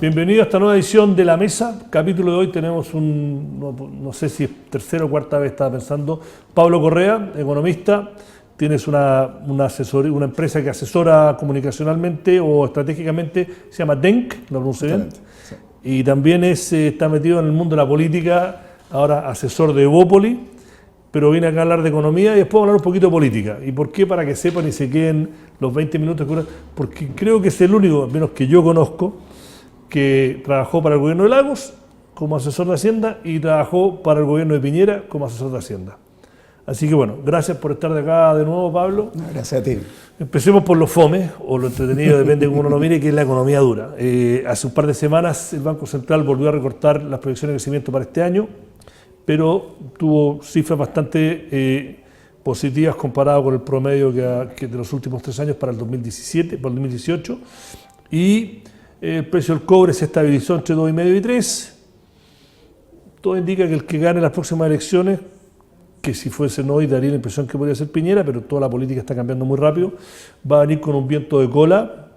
Bienvenido a esta nueva edición de La Mesa. Capítulo de hoy tenemos no sé si es tercera o cuarta vez, estaba pensando, Pablo Correa, economista. Tienes una empresa que asesora comunicacionalmente o estratégicamente, se llama DENK, ¿lo pronuncio bien? Sí. Y también está metido en el mundo de la política, ahora asesor de Evópoli, pero viene acá a hablar de economía y después a hablar un poquito de política. ¿Y por qué? Para que sepan y se queden los 20 minutos que duran, porque creo que es el único, al menos que yo conozco, que trabajó para el gobierno de Lagos como asesor de Hacienda y trabajó para el gobierno de Piñera como asesor de Hacienda. Así que bueno, gracias por estar de acá de nuevo, Pablo. Gracias a ti. Empecemos por lo fome, o lo entretenido, depende de cómo uno lo mire, que es la economía dura. Hace un par de semanas el Banco Central volvió a recortar las proyecciones de crecimiento para este año, pero tuvo cifras bastante positivas comparado con el promedio que de los últimos 3 años para el 2017, para el 2018. Y el precio del cobre se estabilizó entre 2,5 y 3. Todo indica que el que gane las próximas elecciones, que si fuesen hoy daría la impresión que podría ser Piñera, pero toda la política está cambiando muy rápido, va a venir con un viento de cola.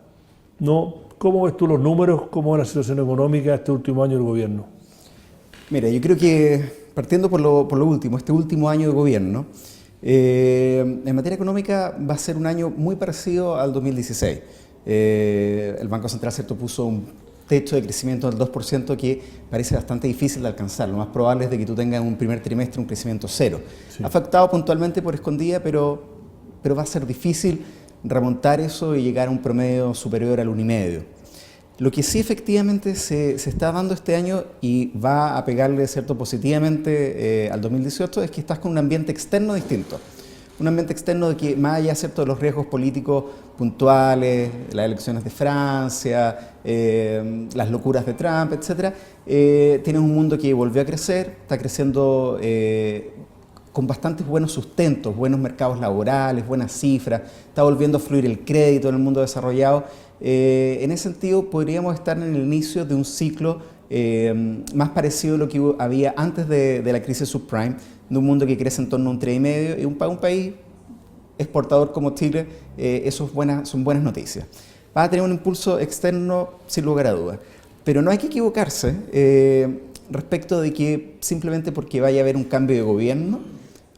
¿No? ¿Cómo ves tú los números? ¿Cómo es la situación económica este último año del gobierno? Mira, yo creo que partiendo por lo último, este último año de gobierno, en materia económica va a ser un año muy parecido al 2016. El Banco Central, ¿cierto?, puso un techo de crecimiento del 2% que parece bastante difícil de alcanzar. Lo más probable es de que tú tengas en un primer trimestre un crecimiento cero. Sí. Afectado puntualmente por escondida, pero va a ser difícil remontar eso y llegar a un promedio superior al 1,5. Lo que sí efectivamente se está dando este año y va a pegarle, ¿cierto?, positivamente al 2018 es que estás con un ambiente externo distinto. Un ambiente externo de que, más allá, ¿cierto?, de los riesgos políticos puntuales, las elecciones de Francia, las locuras de Trump, etc., tienes un mundo que volvió a crecer, está creciendo con bastantes buenos sustentos, buenos mercados laborales, buenas cifras, está volviendo a fluir el crédito en el mundo desarrollado. En ese sentido, podríamos estar en el inicio de un ciclo más parecido a lo que había antes de la crisis subprime, de un mundo que crece en torno a un 3,5 y un país exportador como Chile, eso son buenas noticias. Va a tener un impulso externo sin lugar a dudas, pero no hay que equivocarse respecto de que simplemente porque vaya a haber un cambio de gobierno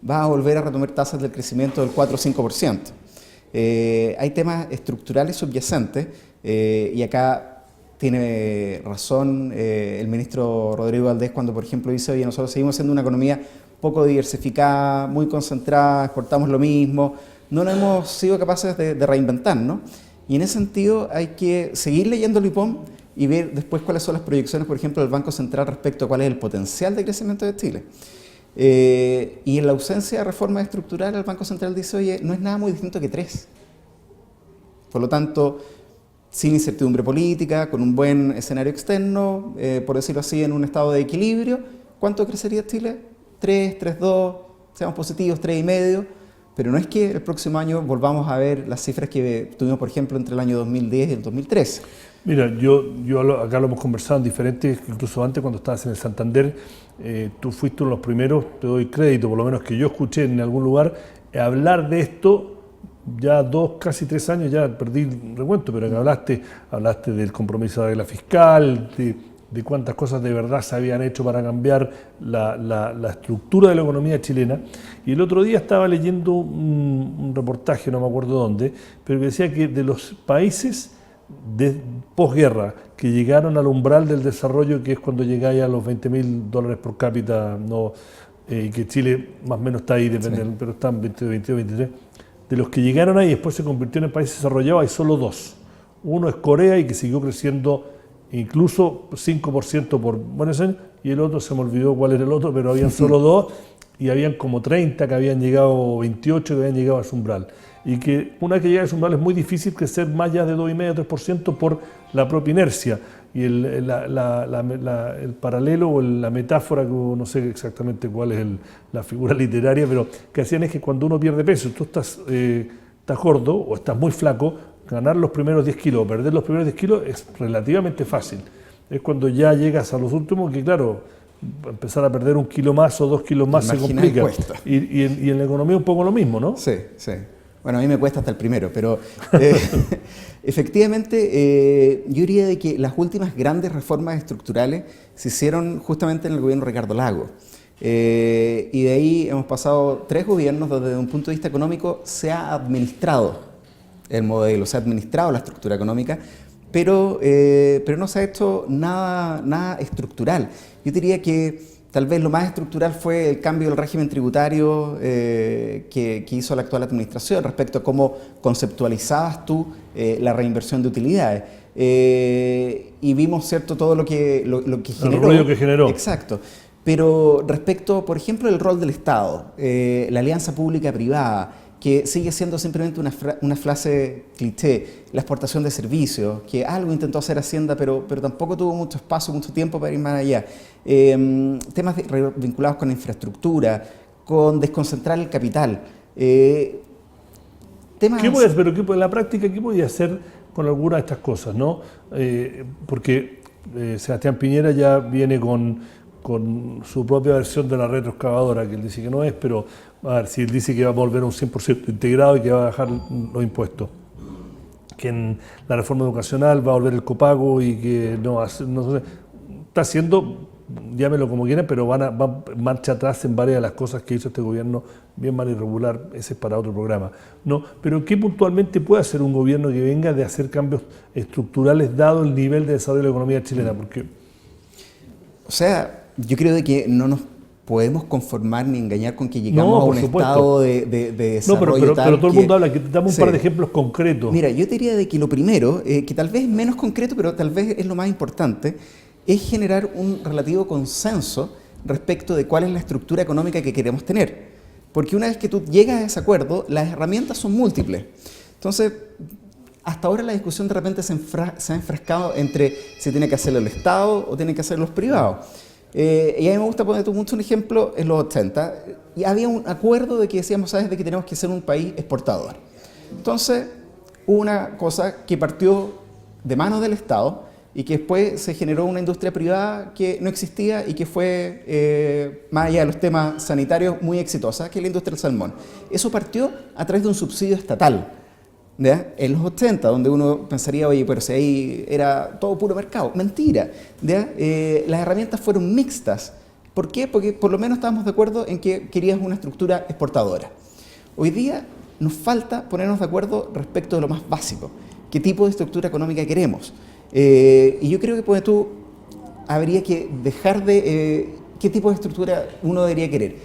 va a volver a retomar tasas del crecimiento del 4 o 5%. Hay temas estructurales subyacentes y acá tiene razón el ministro Rodrigo Valdés cuando, por ejemplo, dice: oye, nosotros seguimos siendo una economía poco diversificada, muy concentrada, exportamos lo mismo, no hemos sido capaces de reinventarnos. Y en ese sentido hay que seguir leyendo el IPOM y ver después cuáles son las proyecciones, por ejemplo, del Banco Central respecto a cuál es el potencial de crecimiento de Chile. Y en la ausencia de reformas estructurales, el Banco Central dice: oye, no es nada muy distinto que 3. Por lo tanto, sin incertidumbre política, con un buen escenario externo, por decirlo así, en un estado de equilibrio, ¿cuánto crecería Chile? 3, 3,2, seamos positivos, 3,5, pero no es que el próximo año volvamos a ver las cifras que tuvimos, por ejemplo, entre el año 2010 y el 2013. Mira, yo acá lo hemos conversado en diferentes, incluso antes cuando estabas en el Santander, tú fuiste uno de los primeros, te doy crédito, por lo menos que yo escuché en algún lugar, hablar de esto. Ya 2, casi 3 años, ya perdí el recuento, pero que hablaste del compromiso de la fiscal, de cuántas cosas de verdad se habían hecho para cambiar la estructura de la economía chilena. Y el otro día estaba leyendo un reportaje, no me acuerdo dónde, pero que decía que de los países de posguerra que llegaron al umbral del desarrollo, que es cuando llegáis a los $20.000 por cápita, y que Chile más o menos está ahí, depende, sí, pero están 22, 23, de los que llegaron ahí y después se convirtieron en países desarrollados, hay solo 2. Uno es Corea y que siguió creciendo incluso 5% por buenos años, y el otro, se me olvidó cuál era el otro, pero habían solo 2 y habían como 30 que habían llegado, 28 que habían llegado a su umbral. Y que una vez que llega a su umbral es muy difícil crecer más allá de 2,5 o 3% por la propia inercia. Y el paralelo o la metáfora, que no sé exactamente cuál es la figura literaria, pero que hacían es que cuando uno pierde peso, tú estás gordo o estás muy flaco, ganar los primeros 10 kilos o perder los primeros 10 kilos es relativamente fácil. Es cuando ya llegas a los últimos que, claro, empezar a perder 1 kilo más o 2 kilos más se complica. Y en la economía un poco lo mismo, ¿no? Sí, sí. Bueno, a mí me cuesta hasta el primero, pero efectivamente yo diría de que las últimas grandes reformas estructurales se hicieron justamente en el gobierno de Ricardo Lagos. Y de ahí hemos pasado 3 gobiernos donde desde un punto de vista económico se ha administrado el modelo, se ha administrado la estructura económica, pero no se ha hecho nada estructural. Yo diría que tal vez lo más estructural fue el cambio del régimen tributario que hizo la actual administración respecto a cómo conceptualizabas tú la reinversión de utilidades. Y vimos, ¿cierto?, todo lo que generó. El ruido que generó. Exacto. Pero respecto, por ejemplo, del rol del Estado, la alianza pública-privada, que sigue siendo simplemente una frase cliché, la exportación de servicios, que algo intentó hacer Hacienda, pero tampoco tuvo mucho espacio, mucho tiempo para ir más allá. Temas vinculados con la infraestructura, con desconcentrar el capital. Temas... en la práctica, ¿qué podía hacer con alguna de estas cosas, ¿no? Porque Sebastián Piñera ya viene con su propia versión de la retroexcavadora, que él dice que no es, pero a ver, si él dice que va a volver a un 100% integrado y que va a bajar los impuestos, que en la reforma educacional va a volver el copago y que no sé, está haciendo, llámelo como quiera, pero va marcha atrás en varias de las cosas que hizo este gobierno, bien mal irregular, ese es para otro programa. No, pero ¿qué puntualmente puede hacer un gobierno que venga de hacer cambios estructurales dado el nivel de desarrollo de la economía chilena? Porque... O sea, yo creo de que no nos podemos conformar ni engañar con que llegamos a un estado de desarrollo. No, pero todo el mundo habla, que damos un par de ejemplos concretos. Mira, yo te diría de que lo primero, que tal vez es menos concreto, pero tal vez es lo más importante, es generar un relativo consenso respecto de cuál es la estructura económica que queremos tener. Porque una vez que tú llegas a ese acuerdo, las herramientas son múltiples. Entonces, hasta ahora la discusión de repente se ha enfrascado entre si tiene que hacerlo el Estado o tiene que hacerlo los privados. Y a mí me gusta poner mucho un ejemplo en los 80, y había un acuerdo de que decíamos, ¿sabes?, de que tenemos que ser un país exportador. Entonces, hubo una cosa que partió de manos del Estado y que después se generó una industria privada que no existía y que fue, más allá de los temas sanitarios, muy exitosa, que es la industria del salmón. Eso partió a través de un subsidio estatal, ¿ya?, en los 80, donde uno pensaría, oye, pero si ahí era todo puro mercado. Mentira, ¿ya? Las herramientas fueron mixtas. ¿Por qué? Porque por lo menos estábamos de acuerdo en que querías una estructura exportadora. Hoy día nos falta ponernos de acuerdo respecto de lo más básico. ¿Qué tipo de estructura económica queremos? Y yo creo que pues, tú habría que dejar de... ¿qué tipo de estructura uno debería querer?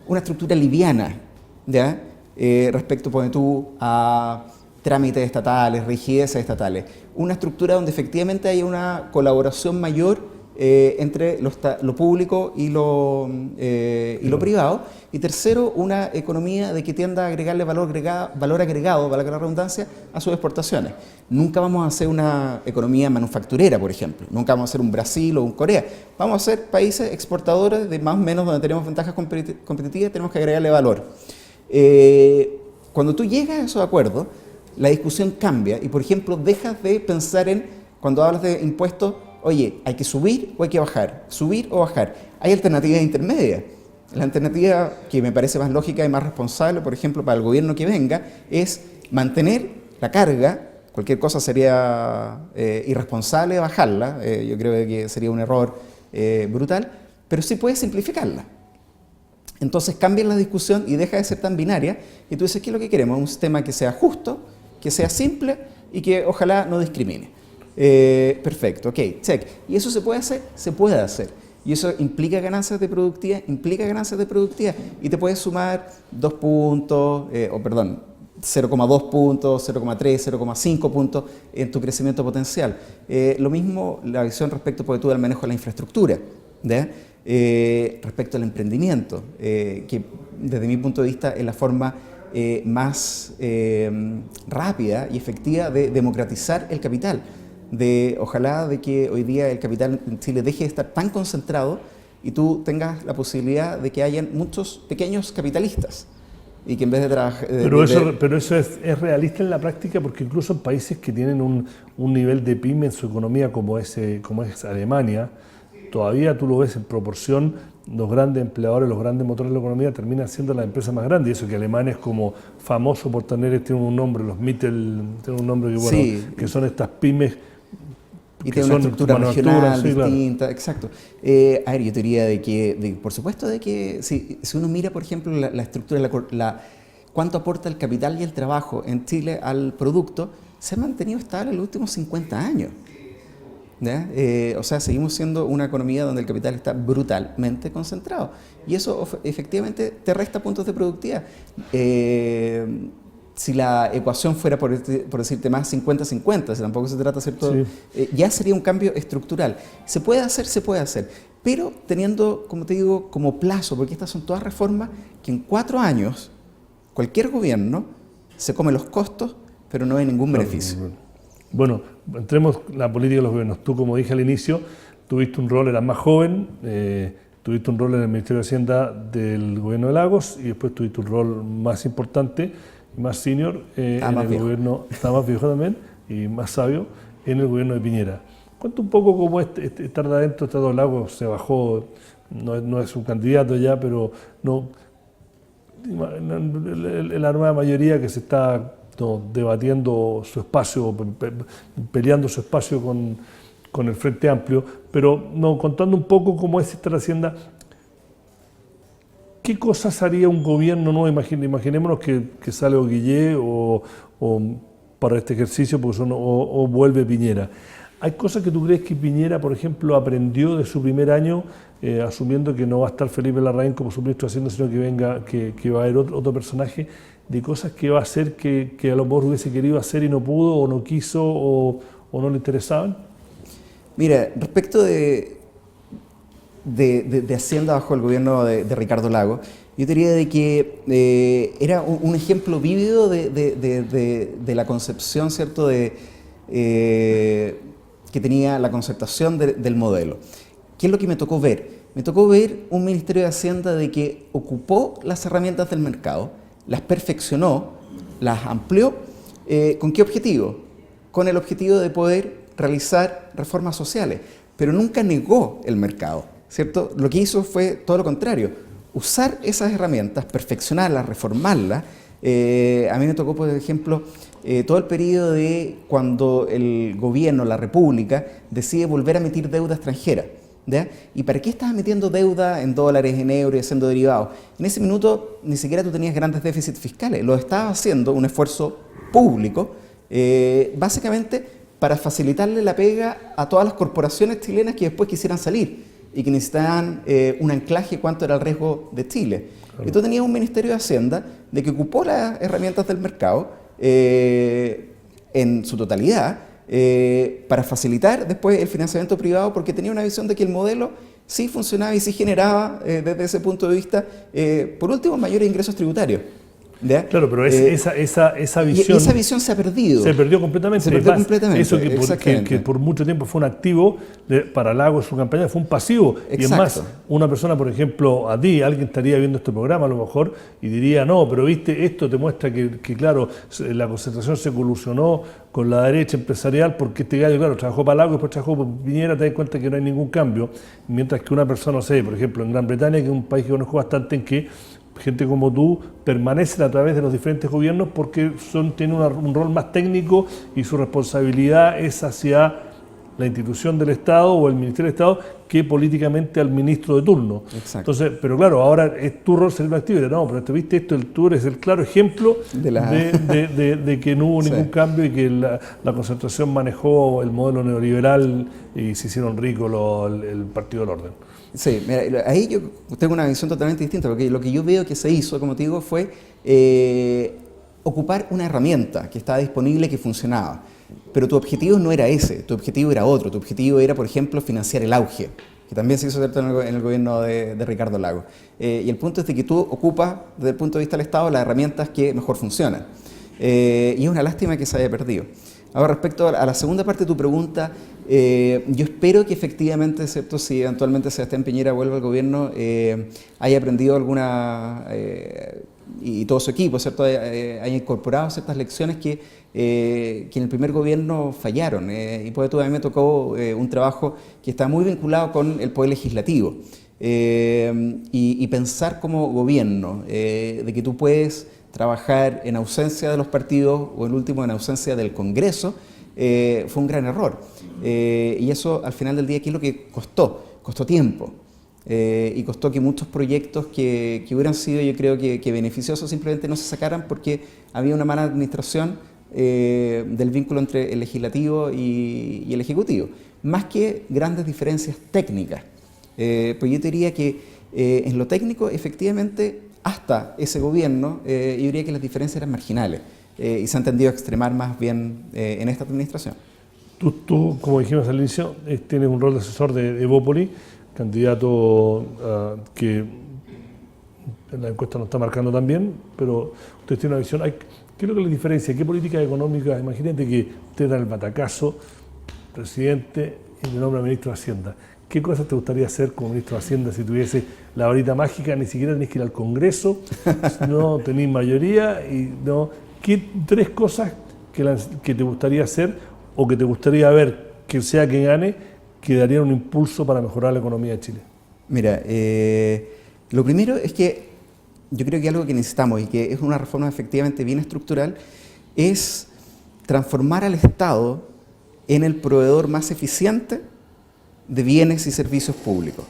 Una estructura liviana, ¿ya? Respecto, pues, tú a trámites estatales, rigideces estatales. Una estructura donde efectivamente haya una colaboración mayor entre lo público y lo privado. Y tercero, una economía de que tienda a agregarle valor agregado, valga la redundancia, a sus exportaciones. Nunca vamos a hacer una economía manufacturera, por ejemplo. Nunca vamos a hacer un Brasil o un Corea. Vamos a ser países exportadores de más o menos donde tenemos ventajas competitivas, tenemos que agregarle valor. Cuando tú llegas a esos acuerdos, la discusión cambia y, por ejemplo, dejas de pensar en, cuando hablas de impuestos, oye, ¿hay que subir o hay que bajar? ¿Subir o bajar? Hay alternativas intermedias. La alternativa que me parece más lógica y más responsable, por ejemplo, para el gobierno que venga, es mantener la carga. Cualquier cosa sería irresponsable bajarla. Yo creo que sería un error brutal, pero sí puedes simplificarla. Entonces cambia la discusión y deja de ser tan binaria y tú dices, ¿qué es lo que queremos? Un sistema que sea justo, que sea simple y que ojalá no discrimine. Perfecto, ok, check. ¿Y eso se puede hacer? Se puede hacer. Y eso implica ganancias de productividad, y te puedes sumar 2 puntos, 0,2 puntos, 0,3, 0,5 puntos en tu crecimiento potencial. Lo mismo la visión respecto al manejo de la infraestructura, ¿ya? Respecto al emprendimiento, que desde mi punto de vista es la forma más rápida y efectiva de democratizar el capital. Ojalá de que hoy día el capital en Chile deje de estar tan concentrado y tú tengas la posibilidad de que hayan muchos pequeños capitalistas y que en vez de trabajar... Pero eso es realista en la práctica, porque incluso en países que tienen un nivel de pyme en su economía como es Alemania, todavía tú lo ves en proporción, los grandes empleadores, los grandes motores de la economía terminan siendo las empresas más grandes. Y eso que Alemania es como famoso por tener, tiene un nombre, los Mittel, tiene un nombre que, bueno, sí, que son estas pymes. Y tiene una estructura regional distinta, claro. Exacto. A ver, yo te diría por supuesto, de que si uno mira, por ejemplo, la estructura, cuánto aporta el capital y el trabajo en Chile al producto, se ha mantenido estable en los últimos 50 años. O sea, seguimos siendo una economía donde el capital está brutalmente concentrado. Y eso efectivamente te resta puntos de productividad. Si la ecuación fuera, por decirte más, 50-50, si tampoco se trata de hacer todo, ya sería un cambio estructural. Se puede hacer, pero teniendo, como te digo, como plazo, porque estas son todas reformas que en 4 años cualquier gobierno se come los costos, pero no hay ningún beneficio. Bueno, entremos en la política de los gobiernos. Tú, como dije al inicio, tuviste un rol, eras más joven, tuviste un rol en el Ministerio de Hacienda del gobierno de Lagos y después tuviste un rol más importante, más senior, en el gobierno, está más viejo también y más sabio, en el gobierno de Piñera. Cuenta un poco cómo estar de adentro de estos Lagos, se bajó, no es un candidato ya, pero no, la nueva mayoría que se está debatiendo su espacio, peleando su espacio con el Frente Amplio, pero contando un poco cómo es estar Hacienda. ¿Qué cosas haría un gobierno nuevo? Imaginémonos que sale Oguillé o para este ejercicio o vuelve Piñera. ¿Hay cosas que tú crees que Piñera, por ejemplo, aprendió de su primer año, asumiendo que no va a estar Felipe Larraín como su ministro de Hacienda, sino que va a haber otro personaje, de cosas que va a hacer que a lo mejor hubiese querido hacer y no pudo, o no quiso, o no le interesaban? Mira, respecto de Hacienda bajo el gobierno de Ricardo Lagos, yo diría de que era un ejemplo vívido de la concepción, ¿cierto?, que tenía la concertación del modelo. ¿Qué es lo que me tocó ver? Me tocó ver un Ministerio de Hacienda de que ocupó las herramientas del mercado, las perfeccionó, las amplió. ¿Con qué objetivo? Con el objetivo de poder realizar reformas sociales, pero nunca negó el mercado, ¿cierto? Lo que hizo fue todo lo contrario, usar esas herramientas, perfeccionarlas, reformarlas. A mí me tocó, por ejemplo, todo el periodo de cuando el gobierno, la República, decide volver a emitir deuda extranjera. ¿Ya? ¿Y para qué estás emitiendo deuda en dólares, en euros y haciendo derivados? En ese minuto ni siquiera tú tenías grandes déficits fiscales, lo estabas haciendo un esfuerzo público, básicamente para facilitarle la pega a todas las corporaciones chilenas que después quisieran salir y que necesitaban un anclaje cuánto era el riesgo de Chile. Claro. Y tú tenías un Ministerio de Hacienda de que ocupó las herramientas del mercado en su totalidad, para facilitar después el financiamiento privado, porque tenía una visión de que el modelo sí funcionaba y sí generaba, desde ese punto de vista, por último, mayores ingresos tributarios. ¿Ya? Claro, pero esa visión... Esa visión se ha perdido. Se perdió completamente. Se perdió completamente. Eso que por mucho tiempo fue un activo para Lagos, su campaña, fue un pasivo. Exacto. Y es más, una persona, por ejemplo, alguien estaría viendo este programa a lo mejor y diría, no, pero viste, esto te muestra que claro, la concentración se colusionó con la derecha empresarial porque este gallo, claro, trabajó para Lagos, después trabajó por Piñera, te das cuenta que no hay ningún cambio. Mientras que una persona, no sé, por ejemplo, en Gran Bretaña, que es un país que conozco bastante, en que gente como tú permanecen a través de los diferentes gobiernos porque tienen un rol más técnico y su responsabilidad es hacia la institución del Estado o el Ministerio del Estado que políticamente al ministro de turno. Exacto. Entonces, pero claro, ahora es tu rol ser el activo. No, pero viste esto, tú eres el claro ejemplo de que no hubo ningún cambio y que la concentración manejó el modelo neoliberal y se hicieron ricos el Partido del Orden. Sí, mira, ahí yo tengo una visión totalmente distinta, porque lo que yo veo que se hizo, como te digo, fue ocupar una herramienta que estaba disponible, que funcionaba. Pero tu objetivo no era ese, tu objetivo era otro. Tu objetivo era, por ejemplo, financiar el auge, que también se hizo, ¿cierto?, en el gobierno de Ricardo Lagos. Y el punto es de que tú ocupas, desde el punto de vista del Estado, las herramientas que mejor funcionan. Y es una lástima que se haya perdido. Ahora, respecto a la segunda parte de tu pregunta, yo espero que efectivamente, ¿cierto?, si eventualmente Sebastián Piñera vuelve al gobierno, haya aprendido alguna y todo su equipo, ¿cierto? Ha incorporado ciertas lecciones que en el primer gobierno fallaron. Y por eso a mí me tocó un trabajo que está muy vinculado con el poder legislativo. Y pensar como gobierno, de que tú puedes trabajar en ausencia de los partidos o en último en ausencia del Congreso, fue un gran error. Y eso al final del día, ¿qué es lo que costó? Costó tiempo. Y costó que muchos proyectos que hubieran sido, yo creo que beneficiosos, simplemente no se sacaran porque había una mala administración del vínculo entre el legislativo y el ejecutivo, más que grandes diferencias técnicas. Pues yo te diría que en lo técnico, efectivamente, hasta ese gobierno, yo diría que las diferencias eran marginales y se han tendido a extremar más bien en esta administración. Tú, como dijimos al inicio, tienes un rol de asesor de Evópoli, candidato que en la encuesta no está marcando tan bien, pero usted tiene una visión. ¿Qué es lo que le diferencia? ¿Qué políticas económicas? Imagínate que usted da el batacazo, presidente, y le nombra ministro de Hacienda. ¿Qué cosas te gustaría hacer como ministro de Hacienda si tuviese la varita mágica? Ni siquiera tenés que ir al Congreso, no tenés mayoría. ¿Qué tres cosas que te gustaría hacer o que te gustaría ver que sea quien gane, que darían un impulso para mejorar la economía de Chile? Mira, lo primero es que yo creo que algo que necesitamos y que es una reforma efectivamente bien estructural es transformar al Estado en el proveedor más eficiente de bienes y servicios públicos.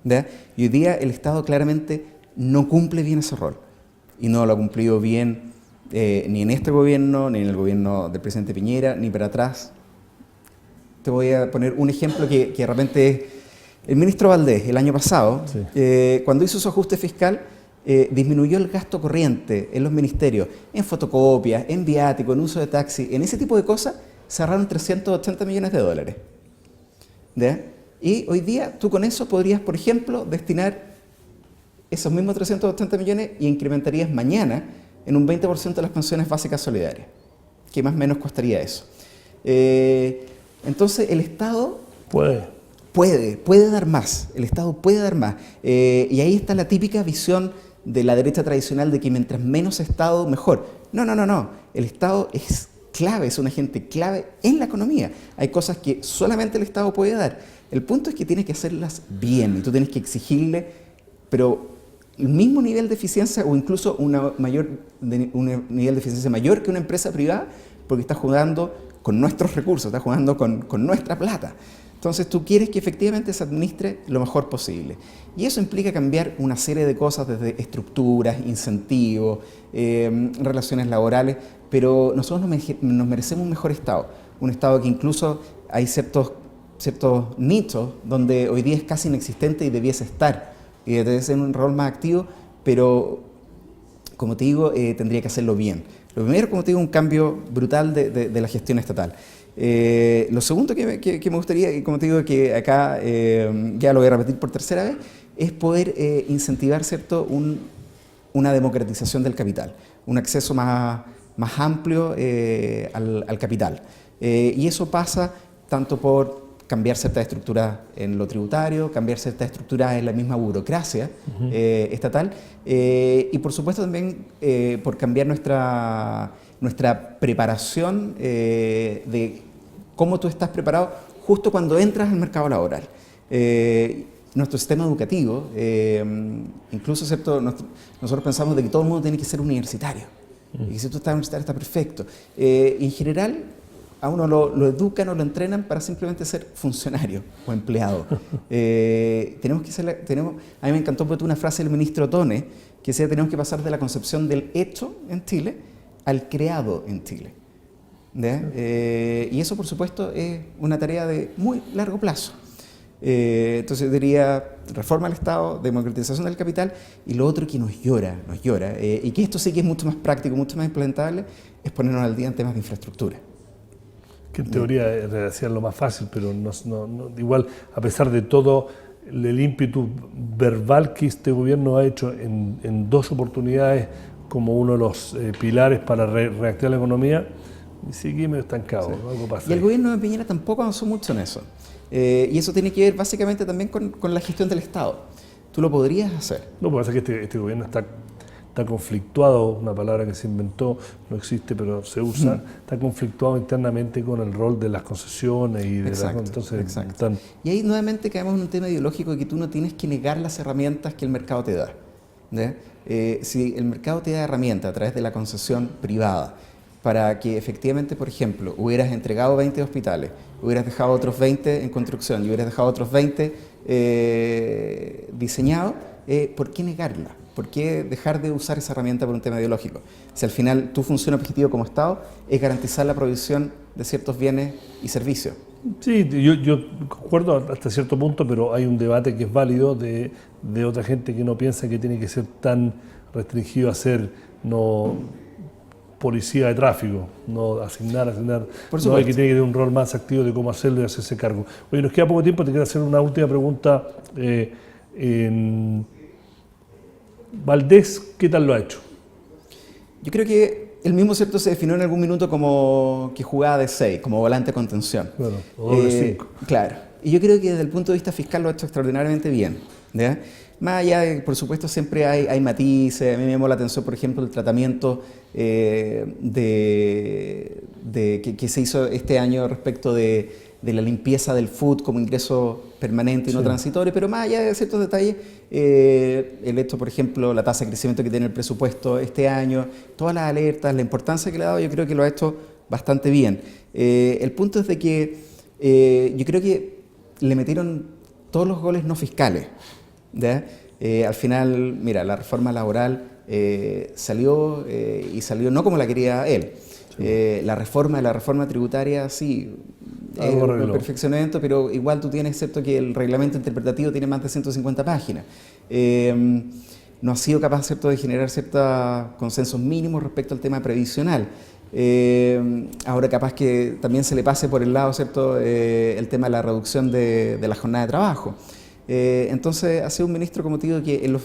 ¿Ya? Y hoy día el Estado claramente no cumple bien ese rol y no lo ha cumplido bien ni en este gobierno, ni en el gobierno del presidente Piñera, ni para atrás. Te voy a poner un ejemplo que de repente es el ministro Valdés, el año pasado, sí. Cuando hizo su ajuste fiscal, disminuyó el gasto corriente en los ministerios, en fotocopias, en viáticos, en uso de taxi, en ese tipo de cosas, cerraron 380 millones de dólares. ¿Ya? Y hoy día tú con eso podrías, por ejemplo, destinar esos mismos 380 millones y incrementarías mañana en un 20% de las pensiones básicas solidarias. ¿Qué más o menos costaría eso? Entonces el Estado puede dar más, el Estado puede dar más. Y ahí está la típica visión de la derecha tradicional de que mientras menos Estado, mejor. No. El Estado es clave, es un agente clave en la economía. Hay cosas que solamente el Estado puede dar. El punto es que tienes que hacerlas bien y tú tienes que exigirle, pero el mismo nivel de eficiencia o incluso un nivel de eficiencia mayor que una empresa privada, porque está jugando con nuestros recursos, está jugando con nuestra plata. Entonces tú quieres que efectivamente se administre lo mejor posible. Y eso implica cambiar una serie de cosas desde estructuras, incentivos, relaciones laborales, pero nosotros nos merecemos un mejor Estado. Un Estado que incluso hay ciertos nichos donde hoy día es casi inexistente y debiese estar. Y debe ser un rol más activo, pero como te digo, tendría que hacerlo bien. Lo primero, como te digo, un cambio brutal de la gestión estatal. Lo segundo que me gustaría, y como te digo, que acá ya lo voy a repetir por tercera vez, es poder incentivar, ¿cierto?, una democratización del capital, un acceso más amplio al capital. Y eso pasa tanto por cambiar ciertas estructuras en lo tributario, cambiar ciertas estructuras en la misma burocracia estatal y por supuesto también por cambiar nuestra preparación de cómo tú estás preparado justo cuando entras al mercado laboral. Nuestro sistema educativo, incluso ¿cierto? Nosotros pensamos de que todo el mundo tiene que ser universitario y que si tú estás universitario está perfecto. En general, a uno lo educan o lo entrenan para simplemente ser funcionario o empleado. A mí me encantó una frase del ministro Tone que decía: tenemos que pasar de la concepción del hecho en Chile al creado en Chile. Y eso, por supuesto, es una tarea de muy largo plazo. Entonces diría reforma del Estado, democratización del capital, y lo otro que nos llora, y que esto sí que es mucho más práctico, mucho más implementable, es ponernos al día en temas de infraestructura. Que en teoría debería ser lo más fácil, pero igual, a pesar de todo el ímpetu verbal que este gobierno ha hecho en dos oportunidades como uno de los pilares para reactivar la economía, sigue medio estancado. Sí. Algo pasa. Y el gobierno de Piñera tampoco avanzó mucho en eso. Y eso tiene que ver básicamente también con la gestión del Estado. Tú lo podrías hacer. No, lo que pasa es que este gobierno está está conflictuado, una palabra que se inventó, no existe pero se usa, está conflictuado internamente con el rol de las concesiones y de entonces están... Y ahí nuevamente caemos en un tema ideológico de que tú no tienes que negar las herramientas que el mercado te da. Si el mercado te da herramientas a través de la concesión privada para que efectivamente, por ejemplo, hubieras entregado 20 hospitales, hubieras dejado otros 20 en construcción y hubieras dejado otros 20 diseñados, ¿por qué negarla? ¿Por qué dejar de usar esa herramienta por un tema ideológico? Si al final tu función objetivo como Estado es garantizar la provisión de ciertos bienes y servicios. Sí, yo concuerdo hasta cierto punto, pero hay un debate que es válido de otra gente que no piensa que tiene que ser tan restringido a ser no policía de tráfico, no asignar, no hay que tiene que tener un rol más activo de cómo hacerlo y hacerse cargo. Oye, nos queda poco tiempo, te quiero hacer una última pregunta. Valdés, ¿qué tal lo ha hecho? Yo creo que él mismo, ¿cierto?, se definió en algún minuto como que jugaba de 6, como volante de contención. Bueno, o de 5. Claro. Y yo creo que desde el punto de vista fiscal lo ha hecho extraordinariamente bien. ¿Ya? Más allá de, por supuesto, siempre hay matices. A mí me llamó la atención, por ejemplo, el tratamiento que se hizo este año respecto de la limpieza del food como ingreso permanente y no transitorio, pero más allá de ciertos detalles, el hecho, por ejemplo, la tasa de crecimiento que tiene el presupuesto este año, todas las alertas, la importancia que le ha dado, yo creo que lo ha hecho bastante bien. El punto es de que yo creo que le metieron todos los goles no fiscales. Al final, mira, la reforma laboral salió y salió no como la quería él. La reforma tributaria, sí, es un perfeccionamiento, pero igual tú tienes, excepto que el reglamento interpretativo tiene más de 150 páginas. No ha sido capaz, ¿cierto?, de generar ciertos consensos mínimos respecto al tema previsional. Ahora capaz que también se le pase por el lado, ¿cierto?, el tema de la reducción de la jornada de trabajo. Entonces ha sido un ministro, como te digo, que en lo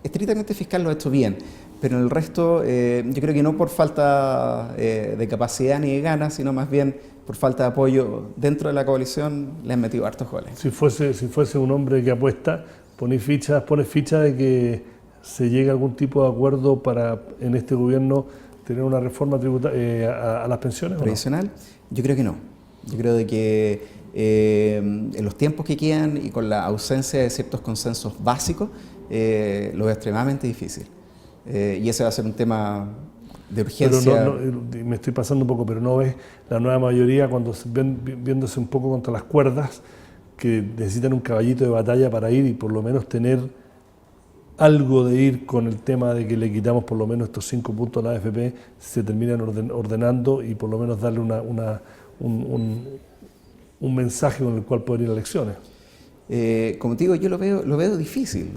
estrictamente fiscal lo ha hecho bien, pero en el resto yo creo que no por falta de capacidad ni de ganas, sino más bien por falta de apoyo dentro de la coalición le han metido hartos goles. Si fuese un hombre que apuesta, pone ficha de que se llegue a algún tipo de acuerdo para en este gobierno tener una reforma tributaria a las pensiones. ¿Previsional? ¿No? Yo creo que no. Yo creo de que en los tiempos que quedan y con la ausencia de ciertos consensos básicos, lo veo extremadamente difícil. Y ese va a ser un tema de urgencia. Pero me estoy pasando un poco, pero no ves la nueva mayoría cuando viéndose un poco contra las cuerdas, que necesitan un caballito de batalla para ir y por lo menos tener algo de ir con el tema de que le quitamos por lo menos estos 5 puntos a la AFP, se terminan ordenando y por lo menos darle un mensaje con el cual poder ir a elecciones. Como te digo, yo lo veo difícil.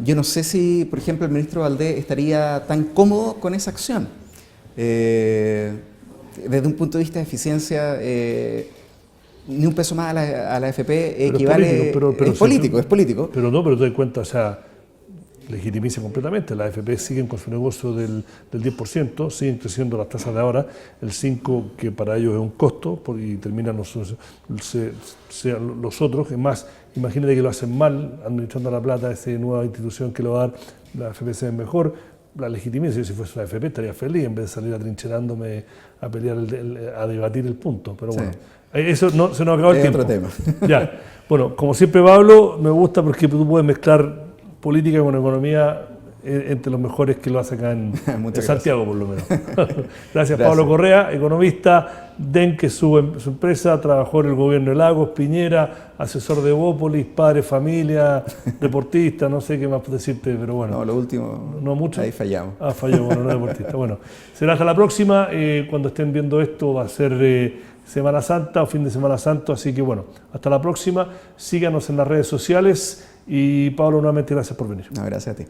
Yo no sé si, por ejemplo, el ministro Valdés estaría tan cómodo con esa acción. Desde un punto de vista de eficiencia, ni un peso más a la AFP equivale... Es político. Pero te das cuenta, o sea, legitimiza completamente. Las AFP siguen con su negocio del 10%, siguen creciendo las tasas de ahora, el 5% que para ellos es un costo, y terminan los otros. Es más, imagínate que lo hacen mal, administrando la plata a esa nueva institución que lo va a dar, la AFP se ve mejor, la legitimiza. Yo si fuese la AFP estaría feliz en vez de salir atrincherándome a pelear, a debatir el punto. Pero bueno, eso no, se nos acabó el tiempo. Otro tema. Ya. Bueno, como siempre, Pablo, me gusta porque tú puedes mezclar política con economía entre los mejores que lo hace acá en Santiago, por lo menos. Gracias, Pablo Correa, economista, DEN, su empresa, trabajó en el gobierno de Lagos, Piñera, asesor de Bópolis, padre, familia, deportista, no sé qué más decirte, pero bueno. No, lo último, no mucho. Ahí fallamos. Falló, bueno, no deportista. Bueno, será hasta la próxima, cuando estén viendo esto va a ser Semana Santa o fin de Semana Santo, así que bueno, hasta la próxima, síganos en las redes sociales y Pablo, nuevamente gracias por venir. No, gracias a ti.